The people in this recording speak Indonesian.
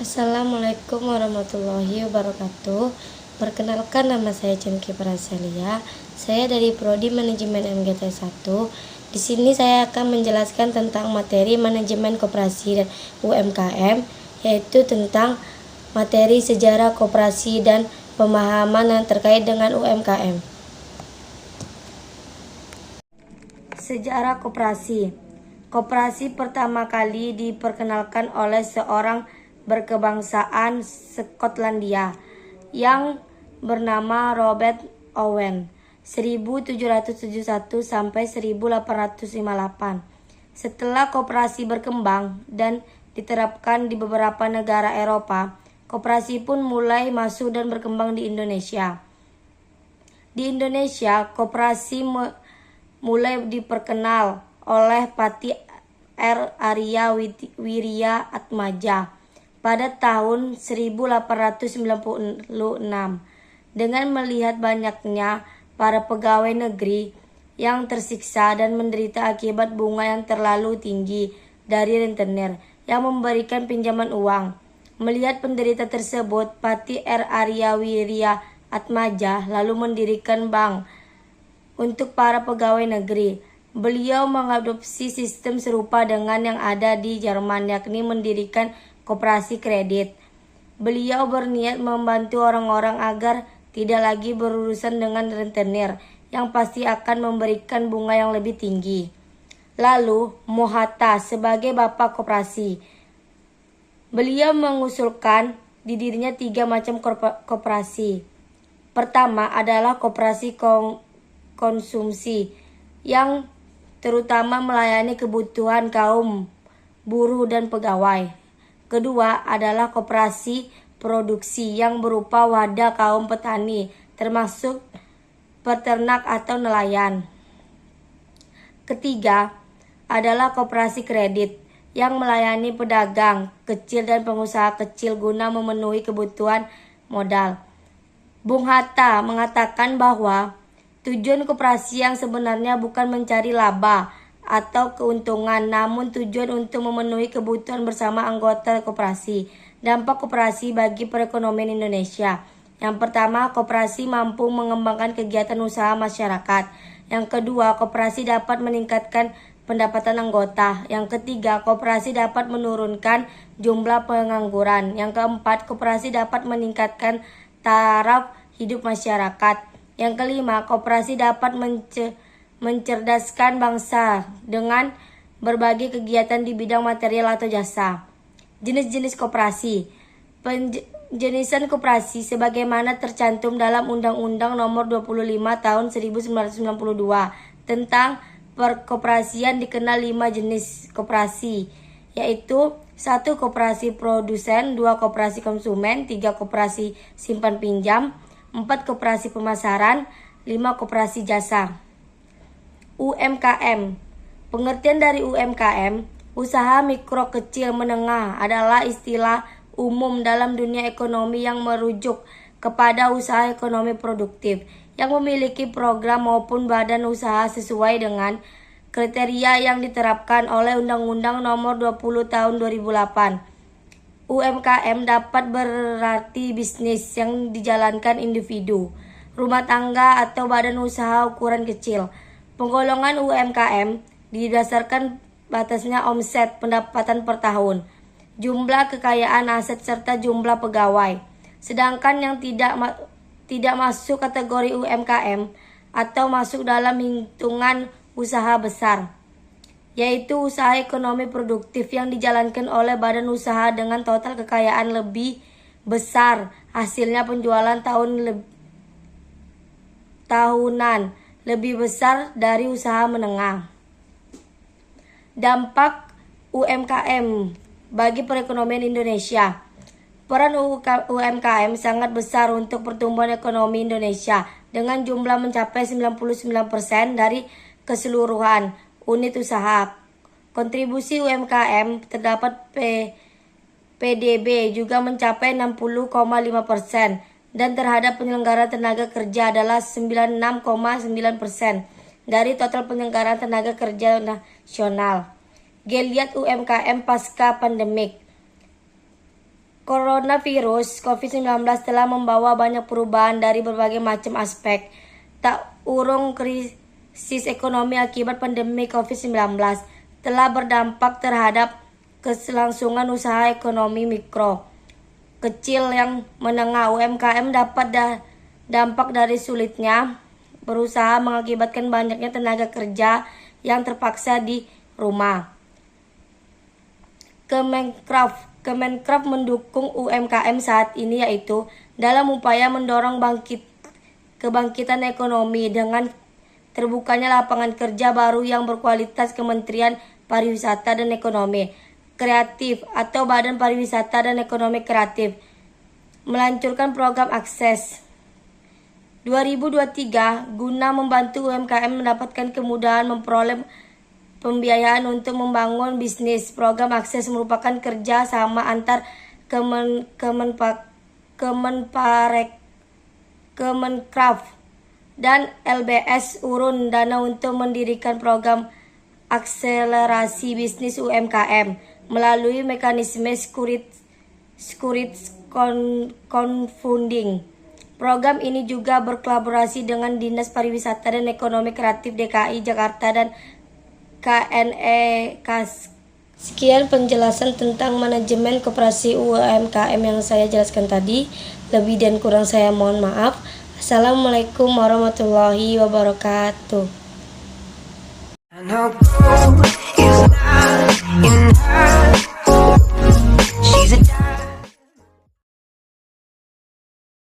Assalamualaikum warahmatullahi wabarakatuh. Perkenalkan, nama saya Cemki Praselia. Saya dari Prodi Manajemen MGT 1. Di sini saya akan menjelaskan tentang materi manajemen koperasi dan UMKM, yaitu tentang materi sejarah koperasi dan pemahaman yang terkait dengan UMKM. Sejarah koperasi. Koperasi pertama kali diperkenalkan oleh seorang berkebangsaan Skotlandia yang bernama Robert Owen 1771 sampai 1858. Setelah koperasi berkembang dan diterapkan di beberapa negara Eropa, koperasi pun mulai masuk dan berkembang di Indonesia. Di Indonesia, koperasi mulai diperkenal oleh Pati R. Arya Wirya Atmaja pada tahun 1896 dengan melihat banyaknya para pegawai negeri yang tersiksa dan menderita akibat bunga yang terlalu tinggi dari rentenir yang memberikan pinjaman uang. Melihat penderita tersebut, Pati R. Arya Wirya Atmaja lalu mendirikan bank untuk para pegawai negeri. Beliau mengadopsi sistem serupa dengan yang ada di Jerman, yakni mendirikan koperasi kredit. Beliau berniat membantu orang-orang agar tidak lagi berurusan dengan rentenir yang pasti akan memberikan bunga yang lebih tinggi. Lalu, Mohatta sebagai bapak koperasi. Beliau mengusulkan didirinya 3 macam koperasi. Pertama adalah koperasi konsumsi yang terutama melayani kebutuhan kaum buruh dan pegawai. Kedua adalah koperasi produksi yang berupa wadah kaum petani, termasuk peternak atau nelayan. Ketiga adalah koperasi kredit yang melayani pedagang kecil dan pengusaha kecil guna memenuhi kebutuhan modal. Bung Hatta mengatakan bahwa tujuan koperasi yang sebenarnya bukan mencari laba atau keuntungan, namun tujuan untuk memenuhi kebutuhan bersama anggota koperasi. Dampak koperasi bagi perekonomian Indonesia. Yang pertama, koperasi mampu mengembangkan kegiatan usaha masyarakat. Yang kedua, koperasi dapat meningkatkan pendapatan anggota. Yang ketiga, koperasi dapat menurunkan jumlah pengangguran. Yang keempat, koperasi dapat meningkatkan taraf hidup masyarakat. Yang kelima, koperasi dapat mencerdaskan bangsa dengan berbagai kegiatan di bidang material atau jasa. Jenis-jenis koperasi. Penjenisan koperasi sebagaimana tercantum dalam Undang-Undang Nomor 25 Tahun 1992 tentang perkoperasian dikenal 5 jenis koperasi, yaitu 1. Koperasi produsen, 2. Koperasi konsumen, 3. Koperasi simpan pinjam, 4. Koperasi pemasaran, 5. Koperasi jasa. UMKM. Pengertian dari UMKM, usaha mikro kecil menengah, adalah istilah umum dalam dunia ekonomi yang merujuk kepada usaha ekonomi produktif yang memiliki program maupun badan usaha sesuai dengan kriteria yang diterapkan oleh Undang-Undang Nomor 20 Tahun 2008. UMKM dapat berarti bisnis yang dijalankan individu, rumah tangga, atau badan usaha ukuran kecil. Penggolongan UMKM didasarkan batasnya omset, pendapatan per tahun, jumlah kekayaan aset, serta jumlah pegawai. Sedangkan yang tidak masuk kategori UMKM atau masuk dalam hitungan usaha besar, yaitu usaha ekonomi produktif yang dijalankan oleh badan usaha dengan total kekayaan lebih besar, hasilnya penjualan tahunan lebih besar dari usaha menengah. Dampak UMKM bagi perekonomian Indonesia. Peran UMKM sangat besar untuk pertumbuhan ekonomi Indonesia dengan jumlah mencapai 99% dari keseluruhan unit usaha. Kontribusi UMKM terdapat PDB juga mencapai 60,5% dan terhadap penyelenggara tenaga kerja adalah 96,9% dari total penyelenggaraan tenaga kerja nasional. Geliat UMKM pasca pandemik. Coronavirus COVID-19 telah membawa banyak perubahan dari berbagai macam aspek. Tak urung krisis ekonomi akibat pandemi COVID-19 telah berdampak terhadap keselangsungan usaha ekonomi mikro, kecil yang menengah. UMKM dapat dampak dari sulitnya berusaha mengakibatkan banyaknya tenaga kerja yang terpaksa di rumah. Kemenkraf mendukung UMKM saat ini, yaitu dalam upaya mendorong kebangkitan ekonomi dengan terbukanya lapangan kerja baru yang berkualitas. Kementerian Pariwisata dan Ekonomi Kreatif atau Badan Pariwisata dan Ekonomi Kreatif meluncurkan program Akses 2023 guna membantu UMKM mendapatkan kemudahan memperoleh pembiayaan untuk membangun bisnis. Program Akses merupakan kerja sama antar Kemenkraf dan LBS urun dana untuk mendirikan program akselerasi bisnis UMKM melalui mekanisme crowdfunding. Program ini juga berkolaborasi dengan Dinas Pariwisata dan Ekonomi Kreatif DKI Jakarta dan KNEKAS. Sekian penjelasan tentang manajemen koperasi UMKM yang saya jelaskan tadi. Lebih dan kurang saya mohon maaf. Assalamualaikum warahmatullahi wabarakatuh.